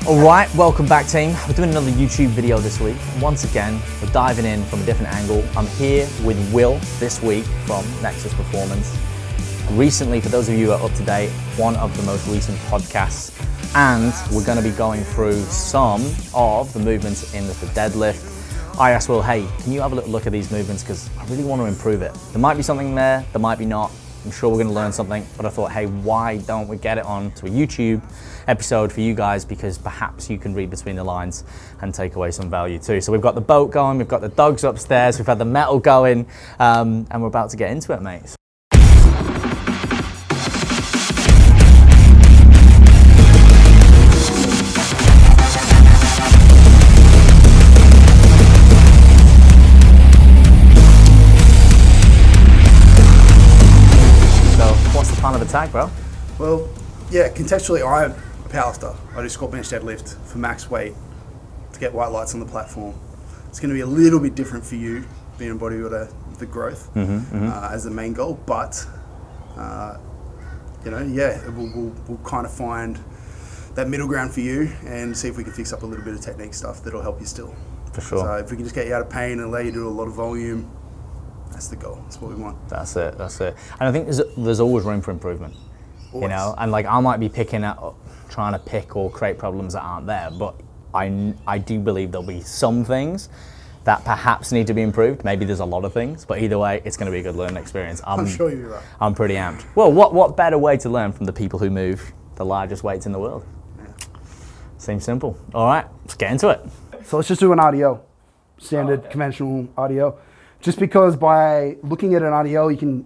All right, welcome back team. We're doing another YouTube video this week. Once again, we're diving in from a different angle. I'm here with Will this week from Nexus Performance. Recently, for those of you who are up to date, one of the most recent podcasts, and we're going to be going through some of the movements in the deadlift. I asked Will, hey, can you have a little look at these movements because I really want to improve it. There might be something there might be not. I'm sure we're going to learn something, but I thought, hey, why don't we get it on to a YouTube episode for you guys, because perhaps you can read between the lines and take away some value too. So we've got the boat going, we've got the dogs upstairs, we've had the metal going, and we're about to get into it, mate. Of attack, bro? Well, yeah, contextually, I'm a powerlifter. I do squat, bench, deadlift for max weight to get white lights on the platform. It's going to be a little bit different for you, being a bodybuilder, the growth as the main goal. But we'll kind of find that middle ground for you and see if we can fix up a little bit of technique stuff that'll help you still. For sure. So if we can just get you out of pain and allow you to do a lot of volume. That's the goal. That's what we want. That's it. And I think there's always room for improvement. Always. You know, and like I might be trying to pick or create problems that aren't there, but I do believe there'll be some things that perhaps need to be improved. Maybe there's a lot of things, but either way, it's going to be a good learning experience. I'm sure you're right. I'm pretty amped. Well, what better way to learn from the people who move the largest weights in the world? Yeah. Seems simple. All right, let's get into it. So let's just do an RDL, standard conventional RDL. Just because by looking at an RDL, you can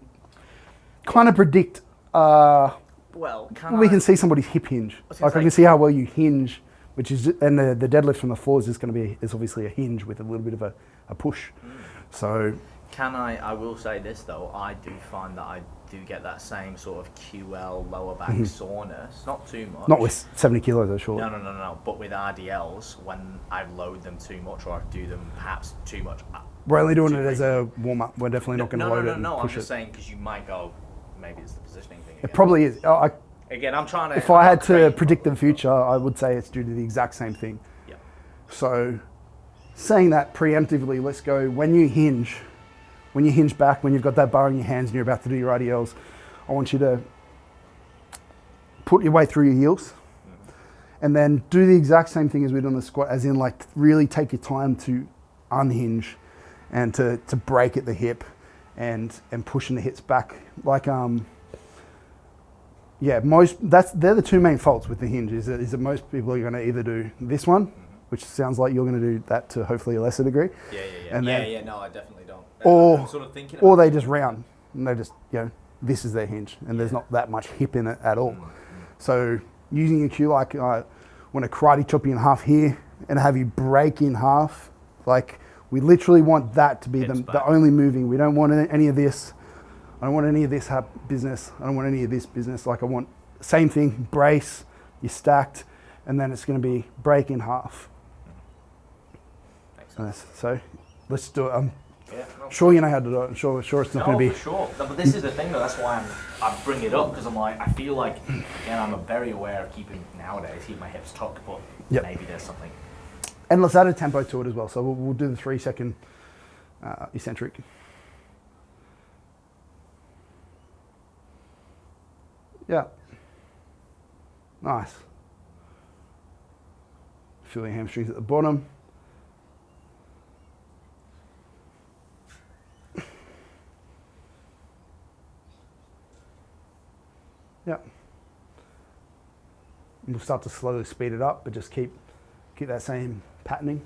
kind of predict, we can see somebody's hip hinge. Like I can see how well you hinge, which is, and the deadlift from the floor is going to be, is obviously a hinge with a little bit of a push. So. I will say this though, I do find that I do get that same sort of QL lower back soreness, not too much. Not with 70 kilos, I'm sure. No, but with RDLs, when I load them too much or I do them perhaps too much. We're only doing it as a warm-up. We're definitely not going to load it and push it. I'm just saying because you might go, maybe it's the positioning thing again. It probably is. Again, I'm trying to... If I had to predict the future, I would say it's due to the exact same thing. Yeah. So, saying that preemptively, let's go, when you hinge back, when you've got that bar in your hands and you're about to do your RDLs, I want you to put your weight through your heels and then do the exact same thing as we do on the squat, as in like really take your time to unhinge and to break at the hip and pushing the hips back. Like, they're the two main faults with the hinge, is that most people are going to either do this one, which sounds like you're going to do that to hopefully a lesser degree. Yeah. No, I definitely don't. Or they just round and they just, this is their hinge and there's not that much hip in it at all. So using a cue like I want to karate chop you in half here and have you break in half, like we literally want that to be the only moving. We don't want any of this. I don't want any of this business. I don't want any of this business. Like I want same thing, brace, you're stacked, and then it's going to be break in half. So let's do it. I'm sure you know how to do it. I'm sure it's not going to be. For sure. No, but this is the thing though. That's why I bring it up, because I'm like, I feel like, again, I'm very aware of keeping my hips tucked, but maybe there's something. And let's add a tempo to it as well. So we'll do the 3-second eccentric. Yeah. Nice. Feel your hamstrings at the bottom. Yeah. And we'll start to slowly speed it up, but just keep that same patterning.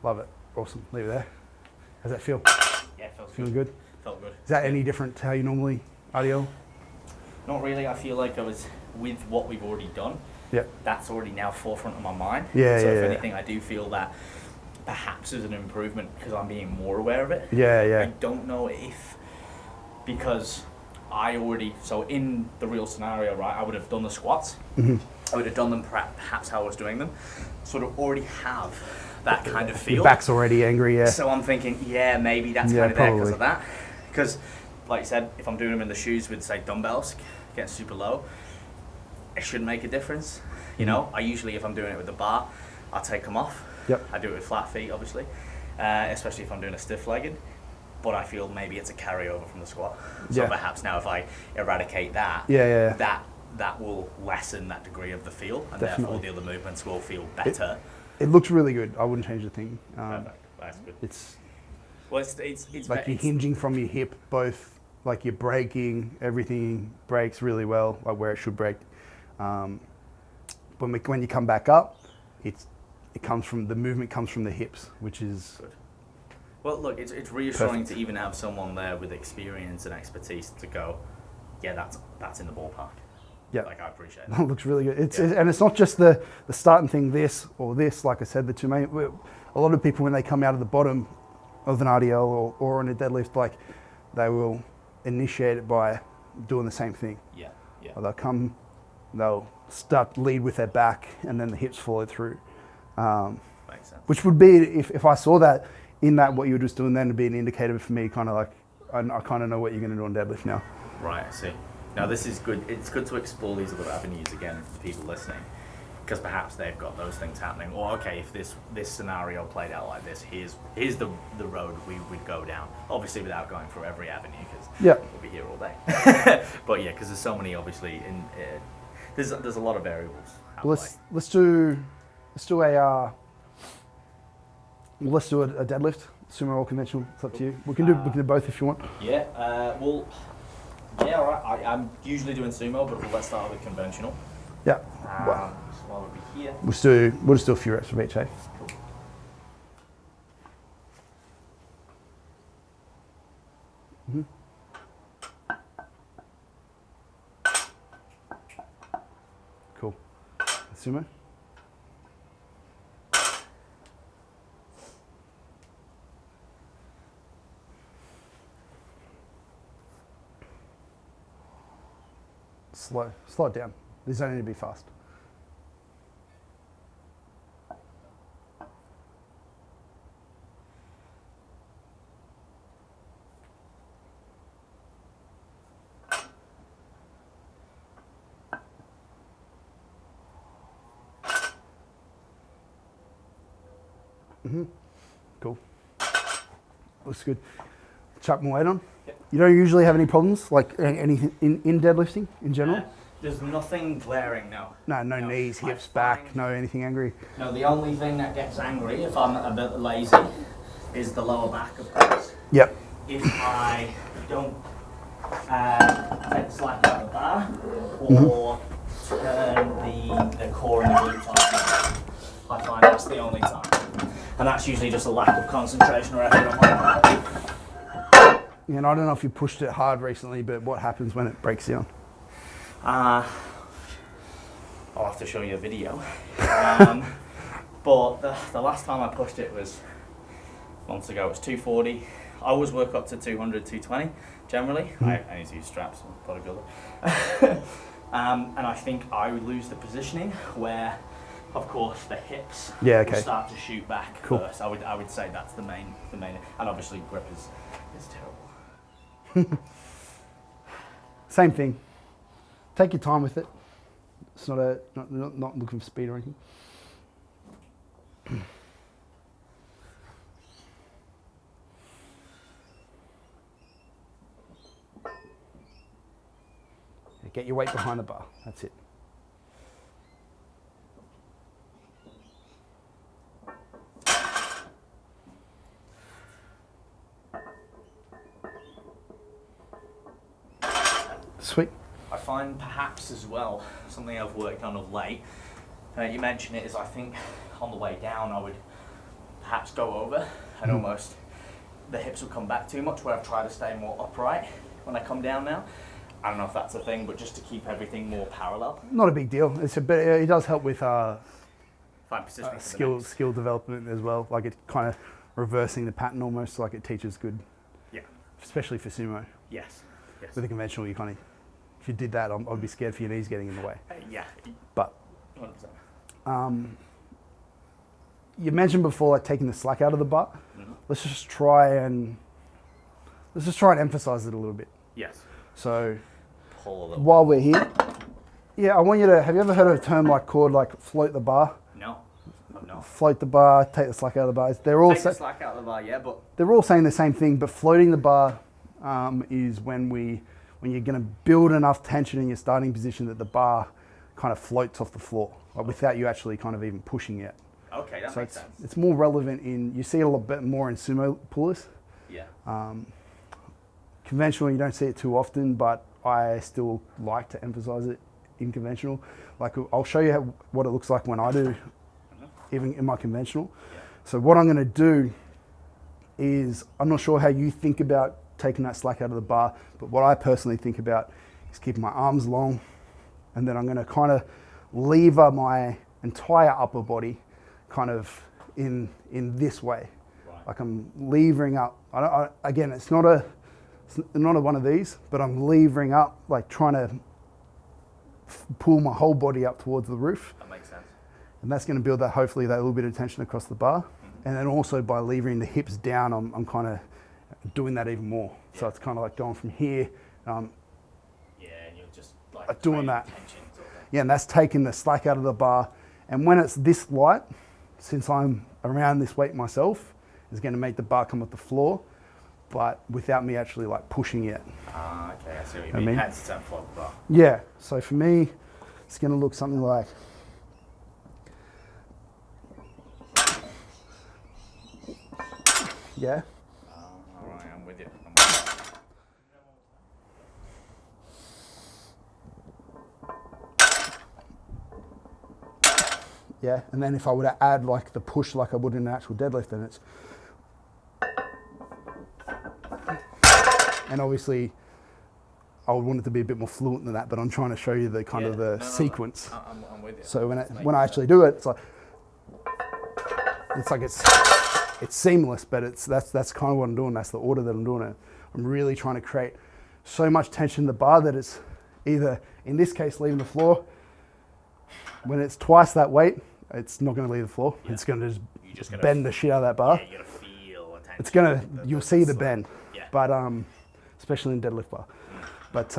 Love it. Awesome. Leave it there. How's that feel? Yeah, it feels Feeling good. Felt good. Is that any different to how you normally RDL? Not really. I feel like I was with what we've already done. Yeah. That's already now forefront of my mind. So if anything, I do feel that perhaps there's an improvement because I'm being more aware of it. Yeah. I don't know if, because I already, so in the real scenario, right, I would have done the squats. I would have done them perhaps how I was doing them. Sort of already have that kind of feel. Your back's already angry, yeah. So I'm thinking, maybe that's kind of there because of that. Because like you said, if I'm doing them in the shoes with, say, dumbbells, getting super low, it shouldn't make a difference. You know, I usually, if I'm doing it with the bar, I'll take them off. Yep. I do it with flat feet, obviously, especially if I'm doing a stiff-legged. But I feel maybe it's a carryover from the squat. So perhaps now if I eradicate that, that will lessen that degree of the feel, and therefore the other movements will feel better. It looks really good. I wouldn't change a thing. Perfect. That's good. It's like you're hinging from your hip, both like you're braking, everything breaks really well, like where it should break. When you come back up, the movement comes from the hips, which is good. Well, look, it's reassuring to even have someone there with experience and expertise to go, yeah, that's in the ballpark. Yeah, like I appreciate that. It looks really good. And it's not just the starting thing, this or this. Like I said, the two main. A lot of people when they come out of the bottom of an RDL or on a deadlift, like they will initiate it by doing the same thing. Yeah. Or they'll start lead with their back, and then the hips follow through. Makes sense. Which would be if I saw that in that what you were just doing, then to be an indicator for me, kind of like I kind of know what you're going to do on deadlift now. Right, I see. Now this is good. It's good to explore these other avenues again for the people listening, because perhaps they've got those things happening. Or okay, if this scenario played out like this, here's the road we would go down. Obviously, without going through every avenue, because we'll be here all day. But yeah, because there's so many. Obviously, there's a lot of variables. Let's do a deadlift, sumo or conventional. It's up to you. We can do both if you want. Yeah. Yeah, all right. I'm usually doing sumo, but let's start with conventional. Yeah. So while we'll be here. We'll just do a few reps of each, eh? Cool. Mm-hmm. Cool. Sumo. Slow it down. These don't need to be fast. Cool. Looks good. Chuck my weight on. Yep. You don't usually have any problems, like anything in deadlifting in general? There's nothing glaring, no. No knees, hips, back, no anything angry? No, the only thing that gets angry if I'm a bit lazy is the lower back, of course. Yep. If I don't take slack out of the bar or turn the core and the glutes on, I find that's the only time. And that's usually just a lack of concentration or effort on my part. Yeah, and I don't know if you pushed it hard recently, but what happens when it breaks down? I'll have to show you a video. But the last time I pushed it was months ago. It was 240. I always work up to 200, 220 generally. I need to use straps, I'm a bodybuilder. And I think I would lose the positioning where, of course, the hips will start to shoot back first. I would say that's the main, and obviously grip is terrible. Same thing. Take your time with it. It's not looking for speed or anything. Get your weight behind the bar. That's it. Sweet. I find perhaps as well, something I've worked on of late, you mentioned it, is I think on the way down I would perhaps go over and almost the hips would come back too much, where I've tried to stay more upright when I come down now. I don't know if that's a thing, but just to keep everything more parallel. Not a big deal. It does help with skill development as well. Like it's kind of reversing the pattern almost, like it teaches good. Yeah. Especially for sumo. Yes. With a conventional, you kind of, if you did that, I'd be scared for your knees getting in the way. Yeah. But 100%. You mentioned before, like taking the slack out of the butt. Let's just try and emphasize it a little bit. Yes. So Pull a little while we're here, yeah, I want you to, have you ever heard of a term called float the bar? No. Oh, no. Float the bar, take the slack out of the bar. They're all Take the slack out of the bar, yeah, but... They're all saying the same thing, but floating the bar is when you're going to build enough tension in your starting position that the bar kind of floats off the floor, without you actually kind of even pushing it. Okay, that makes sense. It's more relevant you see it a little bit more in sumo pullers. Yeah. Conventional, you don't see it too often, but I still like to emphasize it in conventional. I'll show you what it looks like when I do, even in my conventional. Yeah. So what I'm going to do is, I'm not sure how you think about taking that slack out of the bar, but what I personally think about is keeping my arms long, and then I'm going to kind of lever my entire upper body kind of in this way. Right. Like I'm levering up. Again, it's not a one of these, but I'm levering up, trying to pull my whole body up towards the roof. That makes sense. And that's going to build hopefully that little bit of tension across the bar. Mm-hmm. And then also by levering the hips down, I'm kind of doing that even more. Yeah. So it's kind of like going from here. Yeah, and you're just doing that. Tension, sort of. Yeah, and that's taking the slack out of the bar. And when it's this light, since I'm around this weight myself, is going to make the bar come off the floor, but without me actually pushing it. Ah, okay, I see what you mean. Hence the float the bar. Yeah, so for me, it's going to look something like, yeah. All right, I'm with you. Yeah, and then if I were to add the push like I would in an actual deadlift, then it's, and obviously I would want it to be a bit more fluent than that, but I'm trying to show you the kind of the sequence. No. I'm with you. So when I actually do it, it's seamless, but that's kind of what I'm doing. That's the order that I'm doing it. I'm really trying to create so much tension in the bar that it's either, in this case, leaving the floor. When it's twice that weight, it's not going to leave the floor. Yeah. It's going to just bend the shit out of that bar. Yeah, you're going to feel the tension. It's going to, you'll see the bend. Yeah. But especially in deadlift bar. But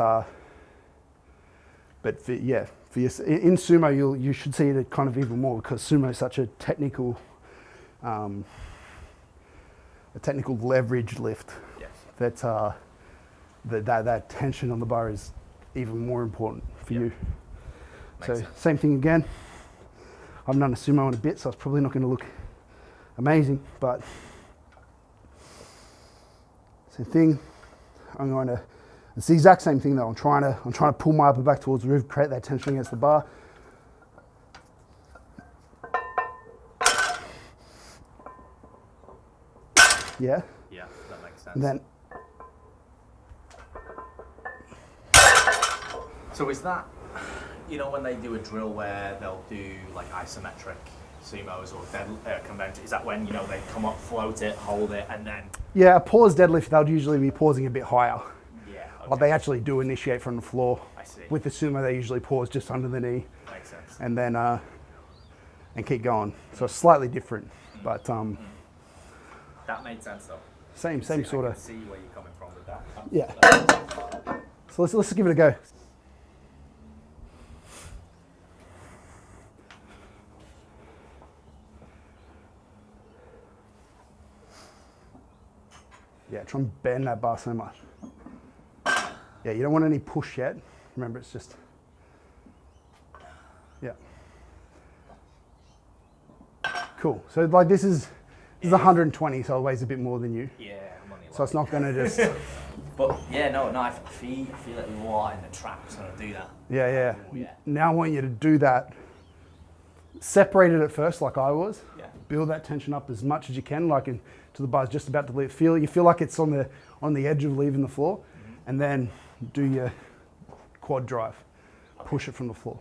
for your, in sumo, you should see it kind of even more, because sumo is such a technical leverage lift. Yes. That tension on the bar is even more important for you. So same thing again. I haven't done a sumo in a bit, so it's probably not going to look amazing, but same thing. It's the exact same thing though. I'm trying to pull my upper back towards the roof, create that tension against the bar. Yeah. Yeah, that makes sense. And then. So is that, when they do a drill where they'll do isometric sumos or convention, is that when, they come up, float it, hold it, and then... Yeah, a pause deadlift, they'll usually be pausing a bit higher. Yeah, okay. They actually do initiate from the floor. I see. With the sumo, they usually pause just under the knee. Makes sense. And then, and keep going. So it's slightly different, but... That made sense though. Same sort of... I can see where you're coming from with that. Yeah. So let's give it a go. Yeah, try and bend that bar so much. Yeah, you don't want any push yet. Remember, it's just, yeah. Cool. So this is 120, so it weighs a bit more than you. Yeah, I'm only so it's not going to just. But yeah, no, I feel like there's a lot in the traps when I do that. Yeah. Oh, yeah. Now I want you to do that. Separate it at first, like I was. Yeah. Build that tension up as much as you can, till the bar's just about to leave. You feel like it's on the edge of leaving the floor, and then do your quad drive. Okay. Push it from the floor.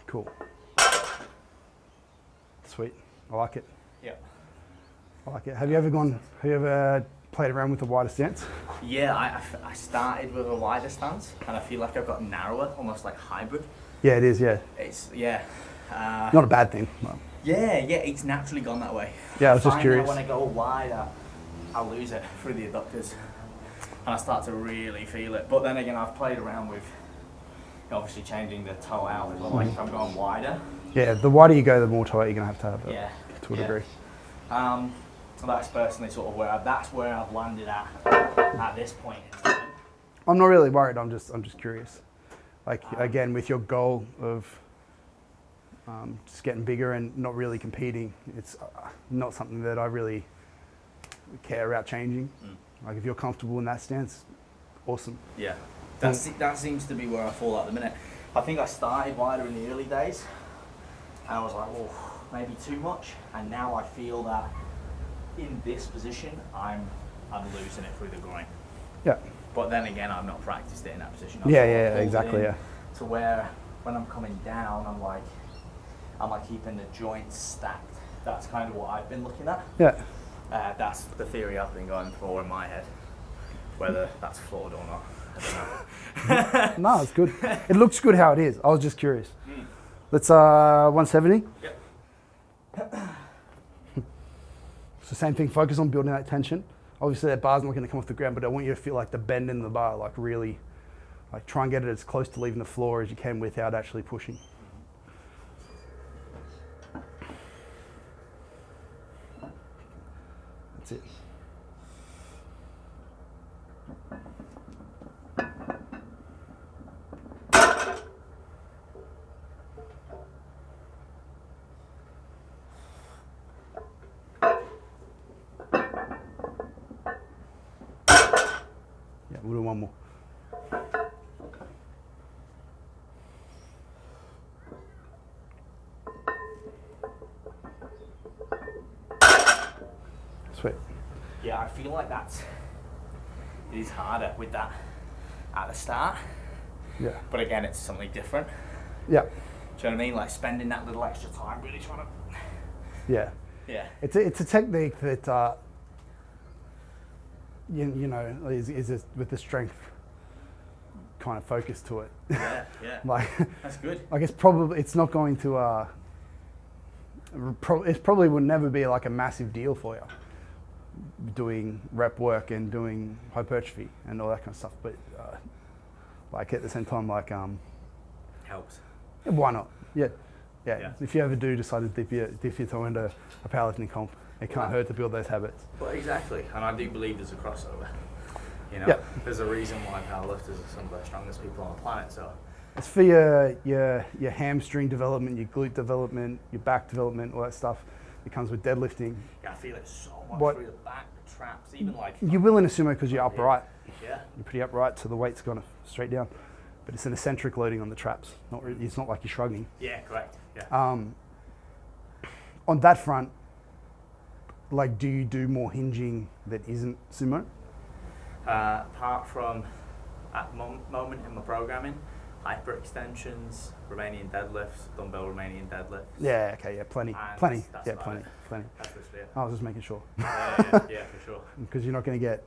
Cool. Sweet. I like it. Yeah. I like it. Have you ever played around with a wider stance? Yeah, I started with a wider stance, and I feel like I've got narrower, almost like hybrid. Yeah, it is. Yeah. It's not a bad thing. No. Yeah, it's naturally gone that way. Yeah, I was just curious. When I go wide, I lose it through the adductors, and I start to really feel it. But then again, I've played around with obviously changing the toe out as well. Like if I'm going wider. Yeah, the wider you go, the more toe out you're gonna have. Yeah. To a degree. So that's personally sort of where I've landed at this point. I'm not really worried. I'm just curious. Like again, with your goal of just getting bigger and not really competing, it's not something that I really care about changing. Like if you're comfortable in that stance, awesome. Yeah, that seems to be where I fall at the minute. I think I started wider in the early days, and I was like, well, maybe too much, and now I feel that in this position, I'm losing it through the groin. Yeah. But then again, I've not practiced it in that position. Yeah, exactly. Yeah. To where when I'm coming down, I'm like keeping the joints stacked. That's kind of what I've been looking at. Yeah. That's the theory I've been going for in my head. Whether that's flawed or not, I don't know. No, it's good. It looks good how it is. I was just curious. Let's 170. Yep. So same thing, focus on building that tension. Obviously that bar's not going to come off the ground, but I want you to feel like the bend in the bar, like really, like try and get it as close to leaving the floor as you can without actually pushing. That's it. We'll do one more. Sweet. Yeah, I feel like it is harder with that at the start. Yeah. But again, it's something different. Yeah. Do you know what I mean? Like spending that little extra time really trying to. Yeah. Yeah. It's a technique that you know is with the strength kind of focus to it. Yeah. Like that's good. Like it's not going to it probably would never be like a massive deal for you doing rep work and doing hypertrophy and all that kind of stuff, but like at the same time, like helps. Why not? Yeah. If you ever do decide to dip your toe into a powerlifting comp, it can't hurt to build those habits. Well, exactly, and I do believe there's a crossover. You know, there's a reason why powerlifters are some of the strongest people on the planet. So it's for your hamstring development, your glute development, your back development, all that stuff. It comes with deadlifting. Yeah, I feel it so much through the back, the traps, even like. You will in a sumo because you're upright. Yeah. You're pretty upright, so the weight's gone straight down. But it's an eccentric loading on the traps. It's not like you're shrugging. Yeah, correct. Yeah. On that front, like, do you do more hinging that isn't sumo? Apart from at the moment in my programming, hyperextensions, Romanian deadlifts, dumbbell Romanian deadlifts. Yeah, okay, plenty. That's Plenty. That's it. I was just making sure. Yeah, for sure. Because you're not going to get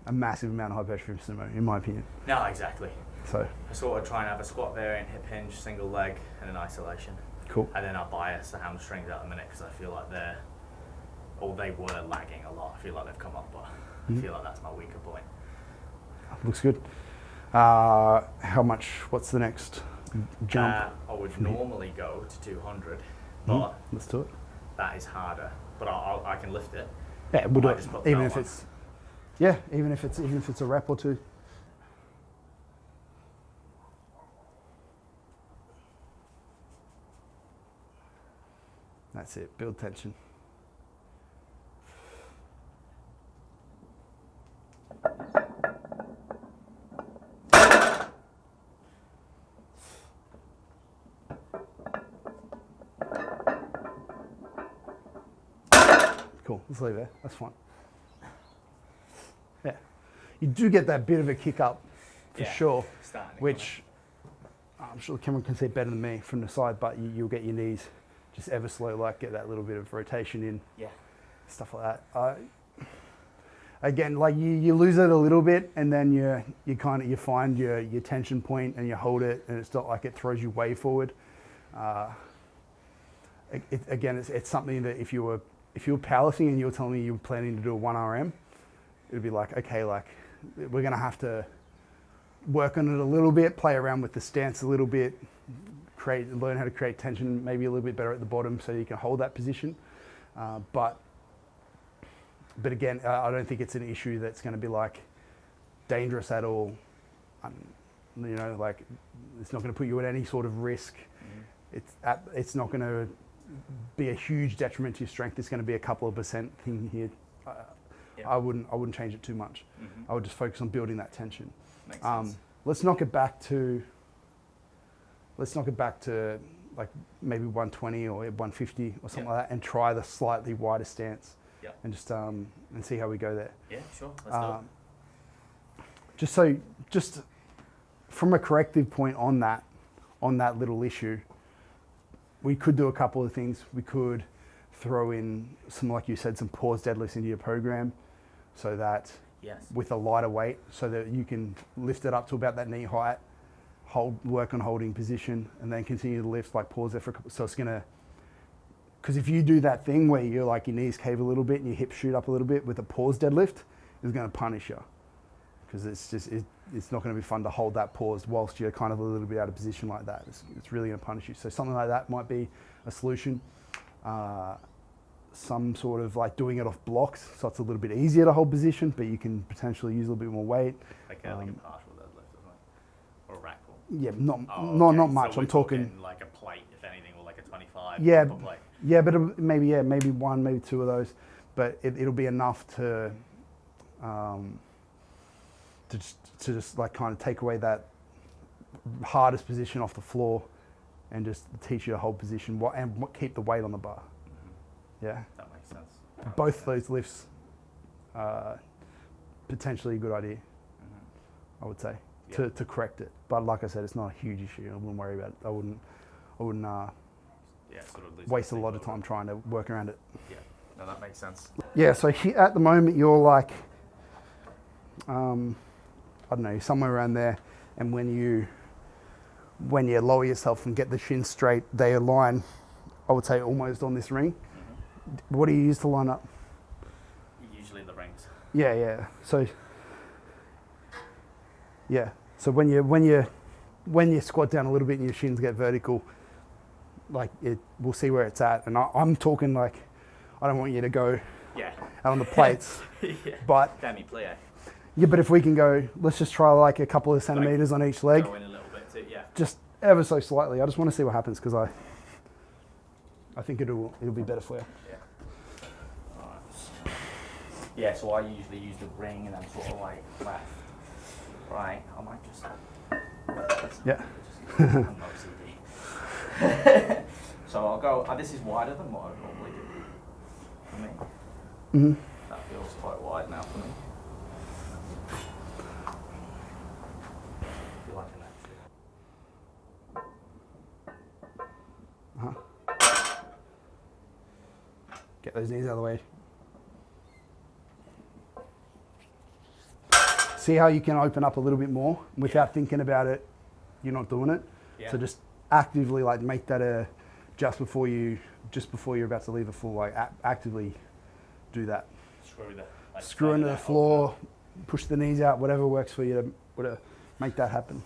a massive amount of hypertrophy from sumo, in my opinion. No, exactly. So I sort of try and have a squat variant, hip hinge, single leg, and an isolation. Cool. And then I bias the hamstrings at the minute because I feel like they were lagging a lot. I feel like they've come up, but I feel like that's my weaker point. Looks good. What's the next jump? I would normally go to 200, but let's do it. That is harder, but I can lift it. Yeah, we'll do it. Even if it's a rep or two. That's it. Build tension. Cool. Let's leave it there. That's fine. Yeah. You do get that bit of a kick up for sure, which I'm sure the camera can see better than me from the side, but you'll get your knees just ever slow, like get that little bit of rotation in. Yeah. Stuff like that. again, like you lose it a little bit, and then you find your tension point and you hold it, and it's not like it throws you way forward. It's something that if you were powerlifting and you were telling me you were planning to do a 1 RM, it'd be like, okay, like we're gonna have to work on it a little bit, play around with the stance a little bit, learn how to create tension maybe a little bit better at the bottom so you can hold that position. But again, I don't think it's an issue that's going to be like dangerous at all. Like it's not going to put you at any sort of risk. It's not going to be a huge detriment to your strength. It's going to be a couple of percent thing here. I wouldn't change it too much. I would just focus on building that tension. Makes sense. Let's knock it back to like maybe 120 or 150 or something like that, and try the slightly wider stance. And just and see how we go there. Yeah, sure. Let's do it. Just from a corrective point on that little issue, we could do a couple of things. We could throw in some, like you said, some pause deadlifts into your program, so that with a lighter weight, so that you can lift it up to about that knee height, work on holding position, and then continue to lift, like pause there for a couple. So it's gonna. Because if you do that thing where you're like your knees cave a little bit and your hips shoot up a little bit with a pause deadlift, it's going to punish you. Because it's not going to be fun to hold that pause whilst you're kind of a little bit out of position like that. It's really going to punish you. So something like that might be a solution. Some sort of like doing it off blocks, so it's a little bit easier to hold position, but you can potentially use a little bit more weight. Like a partial deadlift, isn't it? Or a rack pull. Yeah, not much. So I'm talking like a plate, if anything, or like a 25. Yeah. Plate. Yeah, but maybe one, maybe two of those, but it'll be enough to just like kind of take away that hardest position off the floor, and just teach you to hold position and keep the weight on the bar. Yeah, that makes sense. Both those lifts are potentially a good idea. I would say to correct it, but like I said, it's not a huge issue. I wouldn't worry about it. I wouldn't. Sort of waste a lot of time trying to work around it. Yeah, no, that makes sense. Yeah, so at the moment you're like, I don't know, somewhere around there, and when you lower yourself and get the shins straight, they align, I would say, almost on this ring. What do you use to line up? Usually the rings. Yeah. So when you squat down a little bit and your shins get vertical, like we'll see where it's at. And I'm talking like, I don't want you to go out on the plates, but Damn, you play, but if we can go, let's just try like a couple of centimeters on each leg. Go in a little bit too, just ever so slightly. I just want to see what happens, because I think it'll be better for you. Yeah, so I usually use the ring and I'm sort of like left, right. I might just I'm not CD. So I'll go, this is wider than what I normally do for me. That feels quite wide now for me. I feel like an actually. Get those knees out of the way. See how you can open up a little bit more without thinking about it. You're not doing it. So just actively like make that just before you're about to leave the floor, like actively do that. Screw into the floor, push the knees out, whatever works for you to make that happen.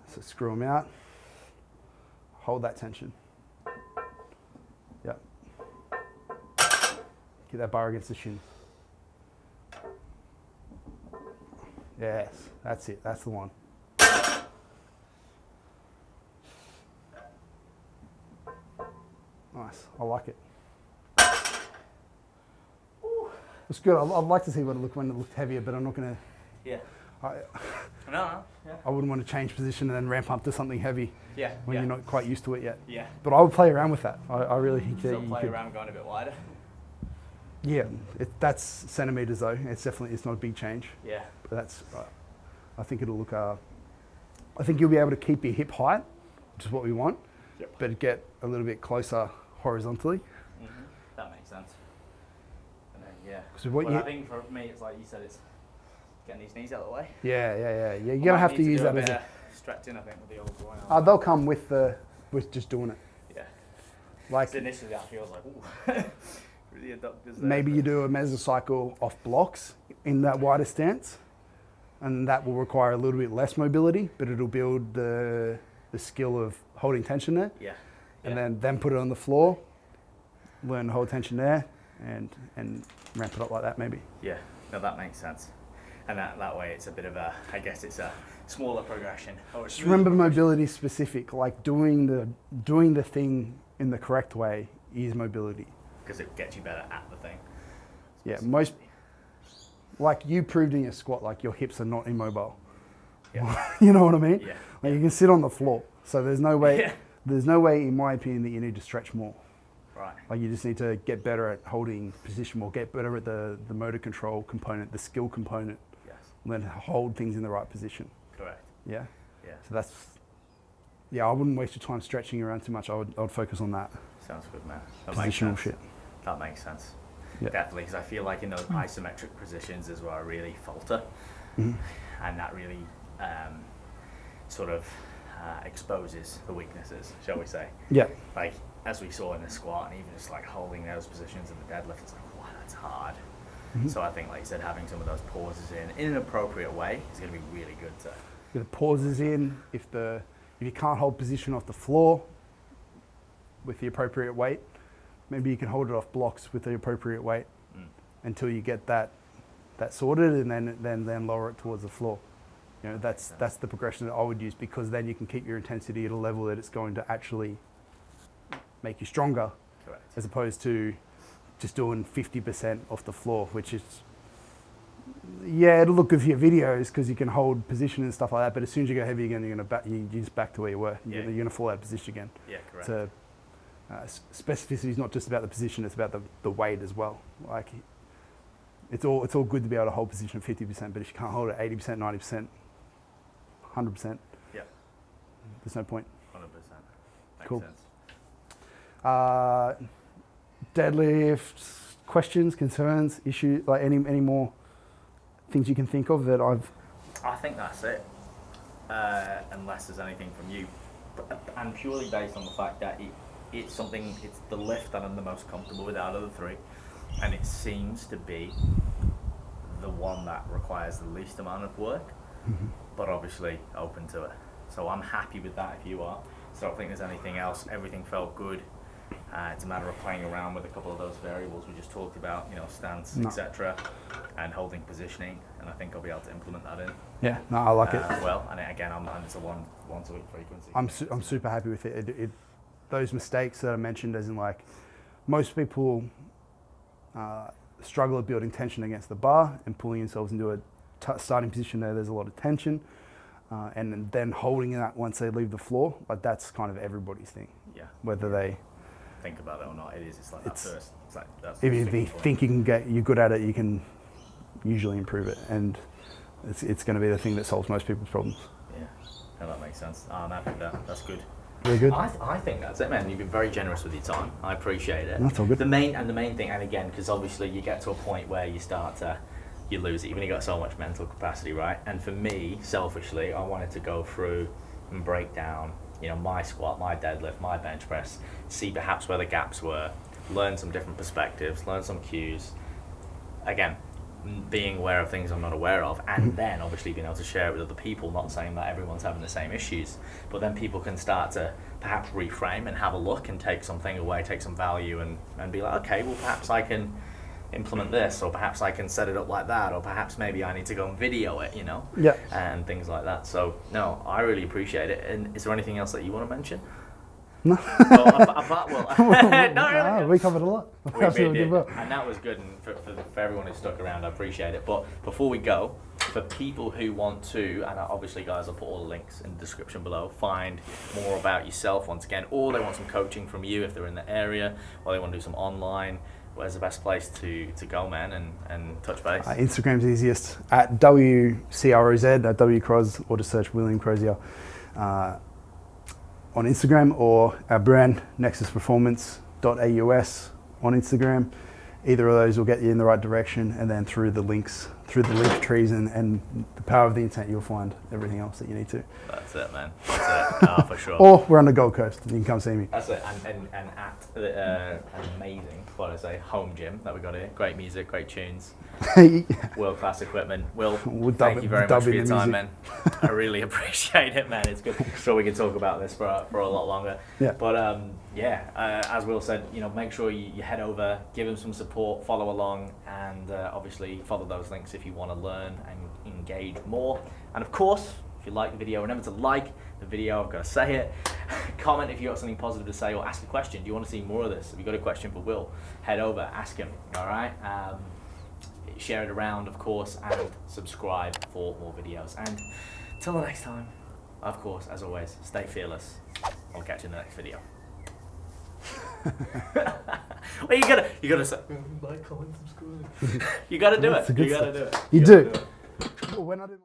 So screw them out. Hold that tension. Yep. Get that bar against the shin. Yes, that's it. That's the one. Nice. I like it. It's good. I'd like to see what it looked when it looked heavier, but I'm not going to. Yeah. I wouldn't want to change position and then ramp up to something heavy. Yeah. When you're not quite used to it yet. Yeah. But I would play around with that. I really think that Still you play could around going a bit wider. Yeah, that's centimeters though. It's not a big change. Yeah. But that's. I think it'll look. I think you'll be able to keep your hip height, which is what we want. Yep. But get a little bit closer horizontally. That makes Yeah. I think for me, it's like you said, it's getting these knees out of the way. Yeah. You're gonna have to use that as a stretching, I think, with the old groin. They'll come with just doing it. Yeah. Like initially, that feels like ooh. Really adductors there. Maybe you do a mesocycle off blocks in that wider stance, and that will require a little bit less mobility, but it'll build the skill of holding tension there. Yeah. And then put it on the floor, learn to hold tension there, and ramp it up like that maybe. Yeah, no, that makes sense. And that way it's a bit of a, I guess it's a smaller progression. Just remember mobility specific, like doing the thing in the correct way is mobility. Because it gets you better at the thing. Yeah, like you proved in your squat, like your hips are not immobile. Yeah. You know what I mean? Yeah. Like you can sit on the floor. So there's no way, in my opinion, that you need to stretch more. Right. Like you just need to get better at holding position more, get better at the motor control component, the skill component. Yes. Learn to hold things in the right position. Correct. Yeah. Yeah. So I wouldn't waste your time stretching around too much. I would focus on that. Sounds good, man. Positional shit. That makes sense. Yeah. Definitely, because I feel like in those isometric positions is where I really falter. Mm-hmm. And that really sort of exposes the weaknesses, shall we say. Yeah. Like, as we saw in the squat, and even just like holding those positions in the deadlift, it's like, wow, that's hard. Mm-hmm. So I think, like you said, having some of those pauses in an appropriate way is going to be really good to... Get the pauses in. If you can't hold position off the floor with the appropriate weight, maybe you can hold it off blocks with the appropriate weight until you get that sorted, and then lower it towards the floor. You know, that's the progression that I would use, because then you can keep your intensity at a level that it's going to actually make you stronger. Correct. As opposed to just doing 50% off the floor, which is, yeah, it'll look good for your videos because you can hold position and stuff like that, but as soon as you go heavy again, you're just back to where you were. You're going to fall out of position again. Yeah, correct. So specificity is not just about the position, it's about the weight as well. Like, it's all good to be able to hold position at 50%, but if you can't hold it 80%, 90%, 100%, yeah, there's no point. 100%. Makes Cool. sense. Deadlifts, questions, concerns, issues, like any more things you can think of that I think that's it. Unless there's anything from you, and purely based on the fact that it's the lift that I'm the most comfortable with out of the three, and it seems to be the one that requires the least amount of work, but obviously open to it. So I'm happy with that if you are. So I don't think there's anything else. Everything felt good. It's a matter of playing around with a couple of those variables we just talked about, stance, etc., and holding positioning, and I think I'll be able to implement that in. Yeah, no, I like it. Well, and again, it's a once a week frequency. I'm super happy with it. Those mistakes that I mentioned, as in like, most people struggle at building tension against the bar and pulling themselves into a starting position there's a lot of tension, and then holding that once they leave the floor. Like, that's kind of everybody's thing. Yeah. Whether they think about it or not, it's like that first. It's like that's if you think you're good at it, you can usually improve it, and it's going to be the thing that solves most people's problems. Yeah, no, that makes sense. I'm happy with that. That's good. Very good. I think that's it, man. You've been very generous with your time. I appreciate it. That's all good. The main thing, and again, because obviously you get to a point where you lose it. You've only got so much mental capacity, right? And for me, selfishly, I wanted to go through and break down, my squat, my deadlift, my bench press, see perhaps where the gaps were, learn some different perspectives, learn some cues. Again, being aware of things I'm not aware of, and then obviously being able to share it with other people, not saying that everyone's having the same issues, but then people can start to perhaps reframe and have a look and take something away, take some value, and be like, okay, well, perhaps I can implement this, or perhaps I can set it up like that, or perhaps maybe I need to go and video it, Yeah. and things like that. So no, I really appreciate it. And is there anything else that you want to mention? No. No, we covered a lot. We did, and that was good. And for everyone who stuck around, I appreciate it. But before we go, for people who want to, and obviously, guys, I'll put all the links in the description below, find more about yourself once again, or they want some coaching from you if they're in the area, or they want to do some online. Where's the best place to go, man, and touch base? Instagram's easiest, at WCROZ, at WCroz, or just search William Crozier on Instagram, or our brand, nexusperformance.aus on Instagram. Either of those will get you in the right direction, and then through the links, through the link trees and the power of the intent, you'll find everything else that you need to. That's it, man. That's it. For sure. Or we're on the Gold Coast, and you can come see me. That's it. And at an amazing, what I say, home gym that we got here. Great music, great tunes, world-class equipment. Will, thank you very much for your time, man. I really appreciate it, man. It's good. I'm sure we can talk about this for a lot longer. Yeah. But as Will said, make sure you head over, give him some support, follow along, and obviously follow those links if you want to learn and engage more. And of course, if you like the video, remember to like the video. I've got to say it. Comment if you've got something positive to say, or ask a question. Do you want to see more of this? If you've got a question for Will, head over, ask him. All right. Share it around, of course, and subscribe for more videos. And till the next time, of course, as always, stay fearless. I'll catch you in the next video. Well, you gotta say like, comment, subscribe. You gotta do it. You gotta do it. You do. When I do